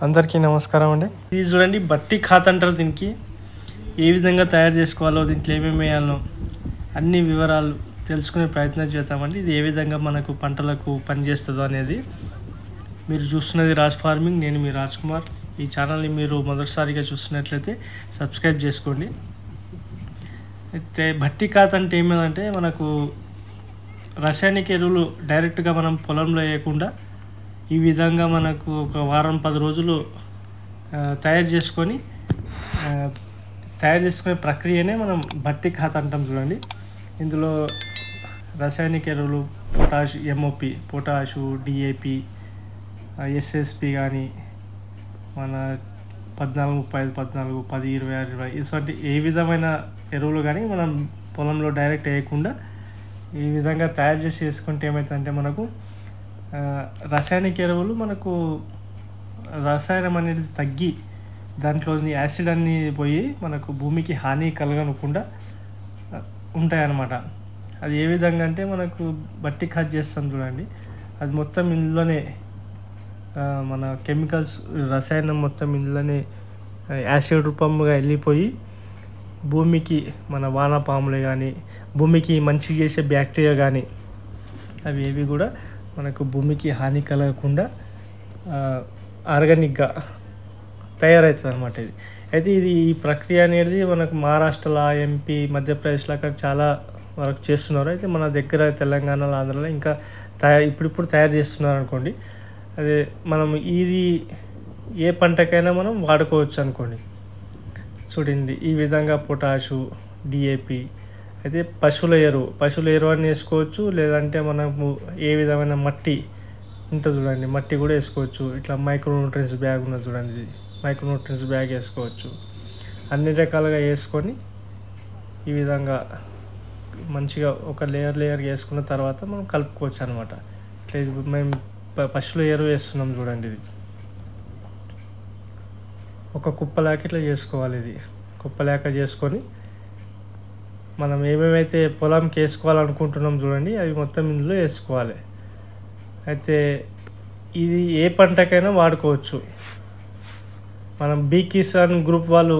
అందరికీ నమస్కారం అండి. ఇది చూడండి బట్టి ఖాతా అంటారు. దీనికి ఏ విధంగా తయారు చేసుకోవాలో, దీంట్లో ఏమేమి వేయాలో అన్ని వివరాలు తెలుసుకునే ప్రయత్నం చేద్దామండి. ఇది ఏ విధంగా మనకు పంటలకు పనిచేస్తుందో అనేది. మీరు చూస్తున్నది రాజ్ ఫార్మింగ్. నేను మీ రాజ్ కుమార్. ఈ ఛానల్ని మీరు మొదటిసారిగా చూస్తున్నట్లయితే సబ్స్క్రైబ్ చేసుకోండి. అయితే బట్టి ఖాతా అంటే ఏమిటంటే మనకు రసాయనిక ఎరువులు డైరెక్ట్గా మనం పొలంలో వేయకుండా ఈ విధంగా మనకు ఒక వారం 10 రోజులు తయారు చేసుకునే ప్రక్రియనే మనం బట్టి ఖాతా అంటాం చూడండి. ఇందులో రసాయనిక ఎరువులు potash, MOP, potash, DAP, SSP కానీ మన 14, 35, 14, 10, 20, 20 ఇటువంటి ఏ విధమైన ఎరువులు కానీ మనం పొలంలో డైరెక్ట్ వేయకుండా ఈ విధంగా తయారు చేసి వేసుకుంటే ఏమవుతుందంటే మనకు రసాయనిక ఎరువులు మనకు రసాయనం అనేది తగ్గి దాంట్లోని యాసిడ్ అన్నీ పోయి మనకు భూమికి హాని కలగకుండా ఉంటాయన్నమాట. అది ఏ విధంగా అంటే మనకు బట్టి ఖాతా చేస్తాం చూడండి. అది మొత్తం ఇందులోనే మన కెమికల్స్ రసాయనం మొత్తం ఇందులోనే యాసిడ్ రూపంగా వెళ్ళిపోయి భూమికి మన వానపాములు కానీ భూమికి మంచి చేసే బ్యాక్టీరియా కానీ అవి ఏవి కూడా మనకు భూమికి హాని కలగకుండా ఆర్గానిక్గా తయారవుతుంది అన్నమాట. ఇది అయితే ఈ ప్రక్రియ అనేది మనకు మహారాష్ట్రలో, ఎంపీ, మధ్యప్రదేశ్లో అక్కడ చాలా వరకు చేస్తున్నారు. అయితే మన దగ్గర తెలంగాణలో, ఆంధ్రలో ఇంకా ఇప్పుడు తయారు చేస్తున్నారు అనుకోండి. అదే మనం ఇది ఏ పంటకైనా మనం వాడుకోవచ్చు అనుకోండి. చూడండి ఈ విధంగా పొటాషు, డిఏపి అయితే పశువుల ఎరువు అని వేసుకోవచ్చు. లేదంటే మనము ఏ విధమైన మట్టి ఉంటుంది చూడండి, మట్టి కూడా వేసుకోవచ్చు. ఇట్లా మైక్రోన్యూట్రియన్స్ బ్యాగ్ ఉన్నది చూడండి, మైక్రోన్యూట్రియన్స్ బ్యాగ్ వేసుకోవచ్చు. అన్ని రకాలుగా వేసుకొని ఈ విధంగా మంచిగా ఒక లేయర్ వేసుకున్న తర్వాత మనం కలుపుకోవచ్చు అనమాట. ఇట్లా మేము పశువుల ఎరువు వేస్తున్నాం చూడండి. ఇది ఒక కుప్పలాక ఇట్లా చేసుకోవాలి. ఇది కుప్పలాక చేసుకొని మనం ఏమేమైతే పొలంకి వేసుకోవాలనుకుంటున్నాం చూడండి అవి మొత్తం ఇందులో వేసుకోవాలి. అయితే ఇది ఏ పంటకైనా వాడుకోవచ్చు. మనం బీ కిసాన్ గ్రూప్ వాళ్ళు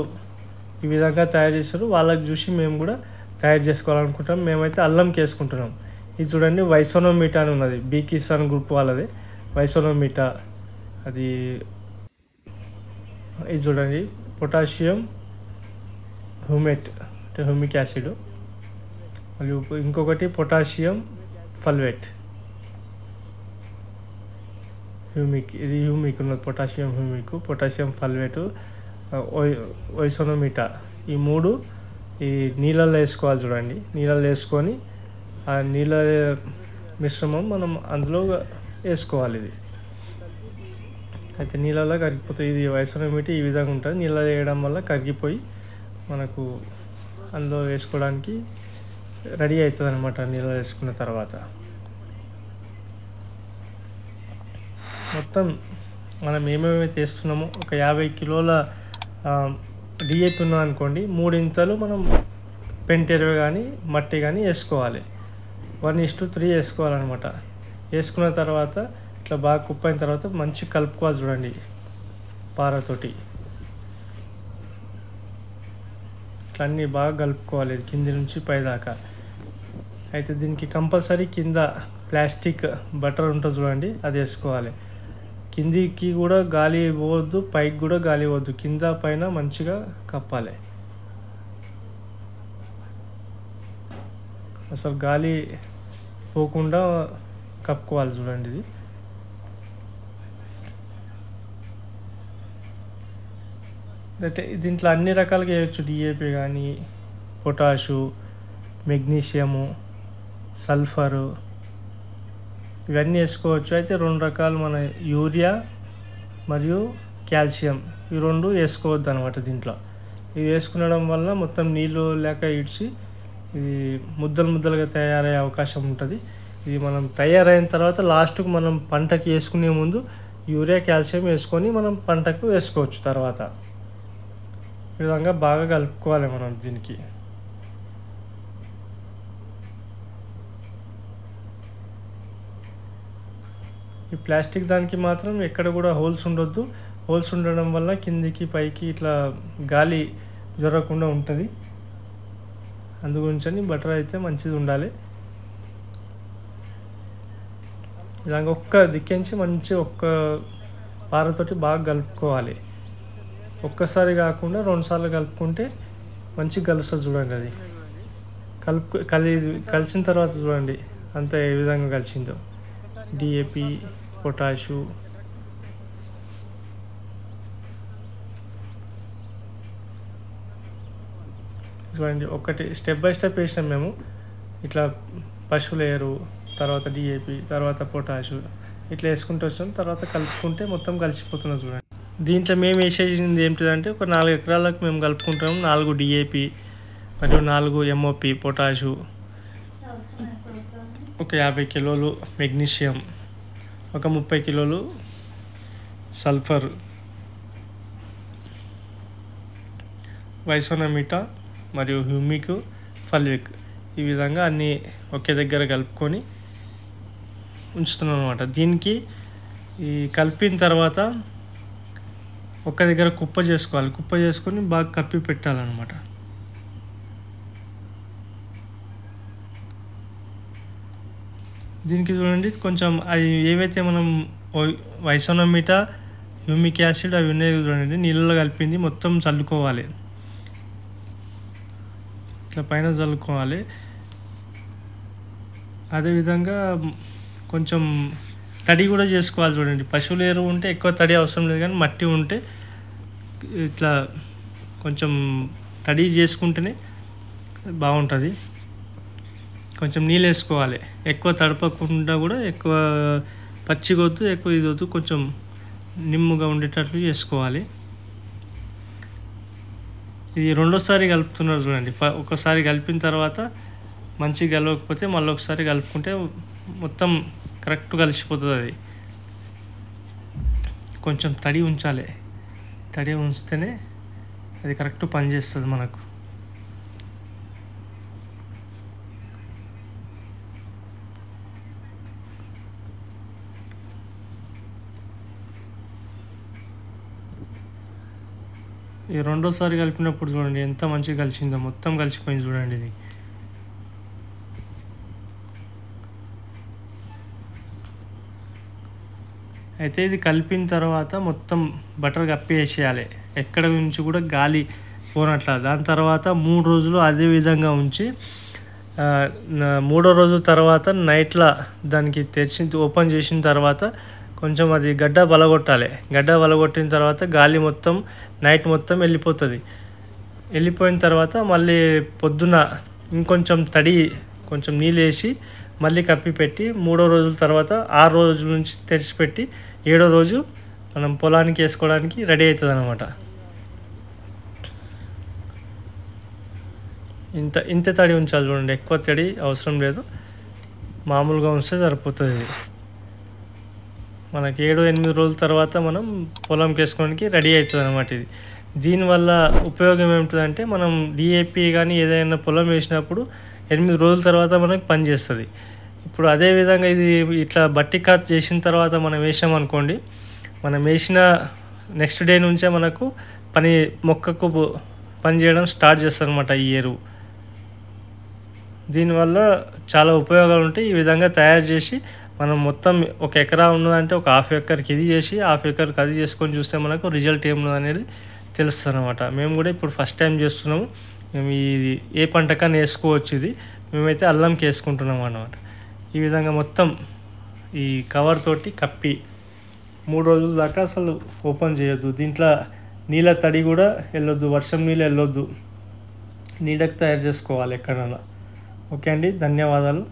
ఈ విధంగా తయారు చేస్తారు. వాళ్ళకి చూసి మేము కూడా తయారు చేసుకోవాలనుకుంటాం. మేమైతే అల్లంకి వేసుకుంటున్నాం. ఇది చూడండి వైసోనోమీటా అని ఉన్నది, బీ కిసాన్ గ్రూప్ వాళ్ళది వైసోనోమీటా. అది ఇది చూడండి పొటాషియం హ్యూమేట్ అంటే హ్యూమిక్ యాసిడ్, మరియు ఇంకొకటి పొటాషియం ఫల్వేట్ హ్యూమిక్. ఇది హ్యూమిక్ ఉన్నది, పొటాషియం ఫల్వేటు, వైసోనోమీటా. ఈ 3 ఈ నీళ్ళల్లో వేసుకోవాలి చూడండి. నీళ్ళల్లో వేసుకొని ఆ నీళ్ళ మిశ్రమం మనం అందులో వేసుకోవాలి. ఇది అయితే నీళ్ళలో కరిగిపోతుంది. ఇది వైసోనోమీటా ఈ విధంగా ఉంటుంది. నీళ్ళలో వేయడం వల్ల కరిగిపోయి మనకు అందులో వేసుకోవడానికి రెడీ అవుతుంది అనమాట. నీళ్ళు వేసుకున్న తర్వాత మొత్తం మనం ఏమేమైతే వేస్తున్నామో ఒక 50 కిలోల డిఏపి ఉన్నది అనుకోండి, 3 ఇంతలు మనం పెంటెరువు కానీ మట్టి కానీ వేసుకోవాలి. 1:3 వేసుకోవాలన్నమాట. వేసుకున్న తర్వాత ఇట్లా బాగా కుప్పైన తర్వాత మంచి కలుపుకోవాలి చూడండి పారతోటి. ఇట్లా అన్నీ బాగా కలుపుకోవాలి కింది నుంచి పైదాకా. అయితే దీనికి కంపల్సరీ కింద ప్లాస్టిక్ బటర్ ఉంటుంది చూడండి, అది వేసుకోవాలి. కిందికి కూడా గాలి పోవద్దు, పైకి కూడా గాలి పోవద్దు, కింద పైన మంచిగా కప్పాలి. అసలు గాలి పోకుండా కప్పుకోవాలి చూడండి. ఇది అంటే దీంట్లో అన్ని రకాలుగా వేయచ్చు. డిఏపి కానీ పొటాషు, మెగ్నీషియము, సల్ఫరు ఇవన్నీ వేసుకోవచ్చు. అయితే 2 రకాలు మన యూరియా మరియు కాల్షియం ఈ 2 వేసుకోవద్దు అనమాట దీంట్లో. ఇవి వేసుకునడం వల్ల మొత్తం నీళ్ళు లేక ఇడ్చి ఇది ముద్దలుగా తయారయ్యే అవకాశం ఉంటుంది. ఇది మనం తయారైన తర్వాత లాస్ట్కు మనం పంటకి వేసుకునే ముందు యూరియా, కాల్షియం వేసుకొని మనం పంటకు వేసుకోవచ్చు. తర్వాత ఈ విధంగా బాగా కలుపుకోవాలి మనం దీనికి. ఈ ప్లాస్టిక్ దానికి మాత్రం ఎక్కడ కూడా హోల్స్ ఉండొద్దు, హోల్స్ ఉండడం వల్ల కిందికి పైకి ఇట్లా గాలి జరగకుండా ఉంటుంది. అందుగురించని బటర్ అయితే మంచిది ఉండాలి. ఇలాగ ఒక్క దిక్కించి మంచి ఒక్క పారతోటి బాగా కలుపుకోవాలి. ఒక్కసారి కాకుండా 2 సార్లు కలుపుకుంటే మంచిగా కలుస్తుంది. చూడండి అది కలిసిన తర్వాత చూడండి అంత ఏ విధంగా కలిసిందో. డిఏపి, పొటాషు, చూడండి ఒకటి స్టెప్ బై స్టెప్ వేసినాం మేము. ఇట్లా పశువుల ఎరువు, తర్వాత డిఏపి, తర్వాత పొటాషు ఇట్లా వేసుకుంటూ వచ్చాం. తర్వాత కలుపుకుంటే మొత్తం కలిసిపోతున్నాం. చూడండి దీంట్లో మేము వేసేసింది ఏంటిదంటే ఒక 4 ఎకరాలకు మేము కలుపుకుంటాము. 4 డిఏపి మరియు 4 ఎంఓపి పొటాషు, ఒక 50 కిలోలు మెగ్నీషియం, ఒక 30 కిలోలు సల్ఫర్, వైసోనమిటా మరియు హ్యూమిక్, ఫల్విక్ ఈ విధంగా అన్నీ ఒకే దగ్గర కలుపుకొని ఉంచుతున్నాం అనమాట. దీనికి ఈ కలిపిన తర్వాత ఒక దగ్గర కుప్ప చేసుకోవాలి. కుప్ప చేసుకొని బాగా కప్పి పెట్టాలన్నమాట. దీనికి చూడండి కొంచెం అవి ఏవైతే మనం వైసోనమిటా, హ్యూమిక్ యాసిడ్ అవి ఉన్నాయి చూడండి, నీళ్ళలో కలిపింది మొత్తం చల్లుకోవాలి. ఇట్లా పైన చల్లుకోవాలి. అదేవిధంగా కొంచెం తడి కూడా చేసుకోవాలి. చూడండి పశువుల ఎరువు ఉంటే ఎక్కువ తడి అవసరం లేదు, కానీ మట్టి ఉంటే ఇట్లా కొంచెం తడి చేసుకుంటేనే బాగుంటుంది. కొంచెం నీళ్ళు వేసుకోవాలి. ఎక్కువ తడపకుండా కూడా ఎక్కువ పచ్చిగొద్దు, ఎక్కువ ఇది వద్దు, కొంచెం నిమ్ముగా ఉండేటట్లు చేసుకోవాలి. ఇది రెండోసారి కలుపుతున్నారు చూడండి. ఒకసారి కలిపిన తర్వాత మంచిగా కలవకపోతే మళ్ళీ ఒకసారి కలుపుకుంటే మొత్తం కరెక్ట్ కలిసిపోతుంది. అది కొంచెం తడి ఉంచాలి. తడి ఉంచితేనే అది కరెక్ట్ పనిచేస్తుంది మనకు. ఈ రెండోసారి కలిపినప్పుడు చూడండి ఎంత మంచిగా కలిసిందో, మొత్తం కలిసిపోయింది చూడండి. ఇది అయితే ఇది కలిపిన తర్వాత మొత్తం బటర్ కప్పి వేసేయాలి. ఎక్కడ నుంచి కూడా గాలి పోనట్ల. దాని తర్వాత 3 రోజులు అదే విధంగా ఉంచి 3వ రోజు తర్వాత నైట్లో దానికి ఓపెన్ చేసిన తర్వాత కొంచెం అది గడ్డ బలగొట్టాలి. గడ్డ బలగొట్టిన తర్వాత గాలి మొత్తం నైట్ మొత్తం వెళ్ళిపోతుంది. వెళ్ళిపోయిన తర్వాత మళ్ళీ పొద్దున ఇంకొంచెం తడి కొంచెం నీళ్ళు వేసి మళ్ళీ కప్పి పెట్టి 3వ రోజుల తర్వాత 6 రోజుల నుంచి తెరిచిపెట్టి 7వ రోజు మనం పొలానికి వేసుకోవడానికి రెడీ అవుతుంది అన్నమాట. ఇంత తడి ఉంచాలి చూడండి. ఎక్కువ తడి అవసరం లేదు, మామూలుగా ఉంచితే సరిపోతుంది. మనకి 7-8 రోజుల తర్వాత మనం పొలంకి వేసుకోవడానికి రెడీ అవుతుంది అన్నమాట. ఇది దీనివల్ల ఉపయోగం ఏమిటంటే మనం డిఏపి కానీ ఏదైనా పొలం వేసినప్పుడు 8 రోజుల తర్వాత మనకు పని చేస్తుంది. ఇప్పుడు అదేవిధంగా ఇది ఇట్లా బట్టి కాత్ చేసిన తర్వాత మనం వేసామనుకోండి, మనం వేసిన నెక్స్ట్ డే నుంచే మనకు మొక్కకు పని చేయడం స్టార్ట్ చేస్తుంది అనమాట ఈ ఎరువు. దీనివల్ల చాలా ఉపయోగాలు ఉంటాయి. ఈ విధంగా తయారు చేసి మనం మొత్తం 1 ఎకరా ఉన్నదంటే ఒక 1/2 ఎకర్కి ఇది చేసి 1/2 ఎకర్కి అది చేసుకొని చూస్తే మనకు రిజల్ట్ ఏమున్నది అనేది తెలుస్తుంది అనమాట. మేము కూడా ఇప్పుడు ఫస్ట్ టైం చేస్తున్నాము. మేము ఇది ఏ పంటకన్నా వేసుకోవచ్చు. ఇది మేమైతే అల్లంకి వేసుకుంటున్నాం అన్నమాట. ఈ విధంగా మొత్తం ఈ కవర్ తోటి కప్పి 3 రోజుల దాకా అసలు ఓపెన్ చేయొద్దు. దీంట్లో నీళ్ళ తడి కూడా వెళ్ళొద్దు, వర్షం నీళ్ళు వెళ్ళొద్దు. నీడకు తయారు చేసుకోవాలి ఎక్కడన్నా. ఓకే అండి, ధన్యవాదాలు.